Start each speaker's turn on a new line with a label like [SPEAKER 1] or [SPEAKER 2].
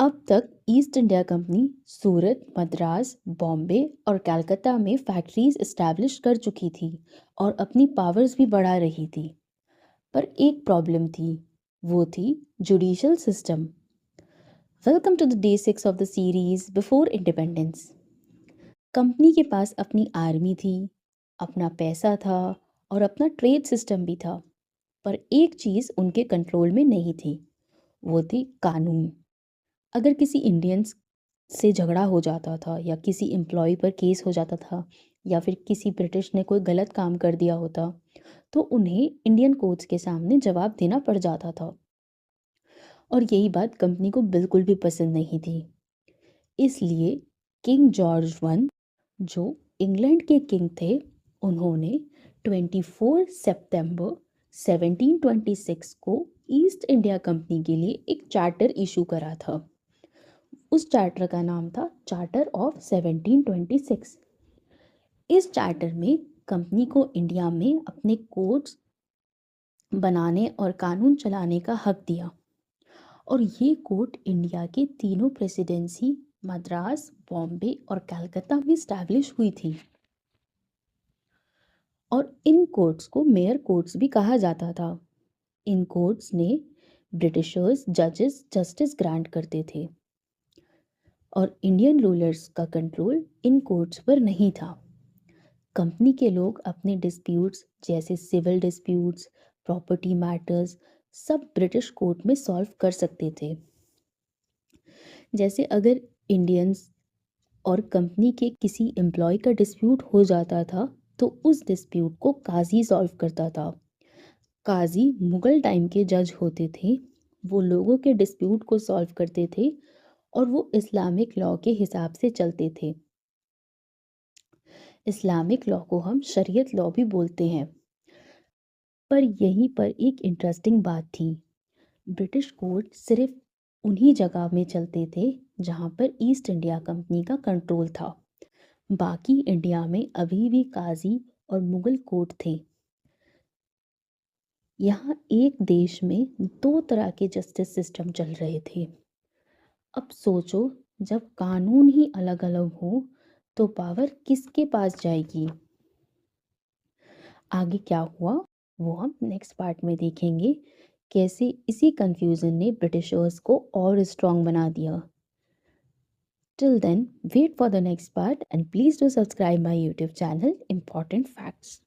[SPEAKER 1] अब तक east India company सूरत, मद्रास, बॉम्बे और कलकत्ता में फैक्ट्रीज एस्टैब्लिश कर चुकी थी और अपनी पावर्स भी बढ़ा रही थी। पर एक प्रॉब्लम थी, वो थी judicial system. Welcome to the day 6 of the series before independence. Company के पास अपनी आर्मी थी, अपना पैसा था और अपना ट्रेड सिस्टम भी था। पर एक चीज़ उनके कंट्रोल में नहीं थी, वो थी कानून। अगर किसी इंडियंस से झगड़ा हो जाता था या किसी एम्प्लॉय पर केस हो जाता था या फिर किसी ब्रिटिश ने कोई गलत काम कर दिया होता, तो उन्हें इंडियन कोर्ट्स के सामने जवाब देना पड़ जाता था। और यही बात कंपनी को बिल्कुल भी पसंद नहीं थी। इसलिए किंग जॉर्ज वन, जो इंग्लैंड के किंग थे, उन्होंने 24 सितंबर 1726 को ईस्ट इंडिया कंपनी के लिए एक चार्टर इशू करा था। उस चार्टर का नाम था चार्टर ऑफ 1726। इस चार्टर में कंपनी को इंडिया में अपने कोर्ट्स बनाने और कानून चलाने का हक दिया। और ये कोर्ट इंडिया के तीनों प्रेसिडेंसी मद्रास, बॉम्बे और कलकत्ता में स्टैब्लिश हुई थी। और इन कोर्ट्स को मेयर कोर्ट्स भी कहा जाता था। इन कोर्ट्स ने ब्रिटिशर्स जजेस जस्टिस ग्रांट करते थे और इंडियन रूलर्स का कंट्रोल इन कोर्ट्स पर नहीं था। कंपनी के लोग अपने डिस्प्यूट्स जैसे सिविल डिस्प्यूट्स, प्रॉपर्टी मैटर्स सब ब्रिटिश कोर्ट में सॉल्व कर सकते थे। जैसे अगर इंडियंस और कंपनी के किसी एम्प्लॉय का डिस्प्यूट हो जाता था, तो उस डिस्प्यूट को काजी सॉल्व करता था। काजी मुगल टाइम के जज होते थे, वो लोगों के डिस्प्यूट को सॉल्व करते थे और वो इस्लामिक लॉ के हिसाब से चलते थे। इस्लामिक लॉ को हम शरीयत लॉ भी बोलते हैं। पर यहीं पर एक इंटरेस्टिंग बात थी, ब्रिटिश कोर्ट सिर्फ उन्हीं जगह में चलते थे जहाँ पर ईस्ट इंडिया कंपनी का कंट्रोल था। बाकी इंडिया में अभी भी काजी और मुगल कोर्ट थे। यहाँ एक देश में दो तरह के जस्टिस सिस्टम चल रहे थे। अब सोचो, जब कानून ही अलग अलग हो तो पावर किसके पास जाएगी? आगे क्या हुआ वो हम नेक्स्ट पार्ट में देखेंगे, कैसे इसी कंफ्यूजन ने ब्रिटिशर्स को और स्ट्रांग बना दिया। Till then, wait for the next part and please do subscribe my YouTube channel Important Facts.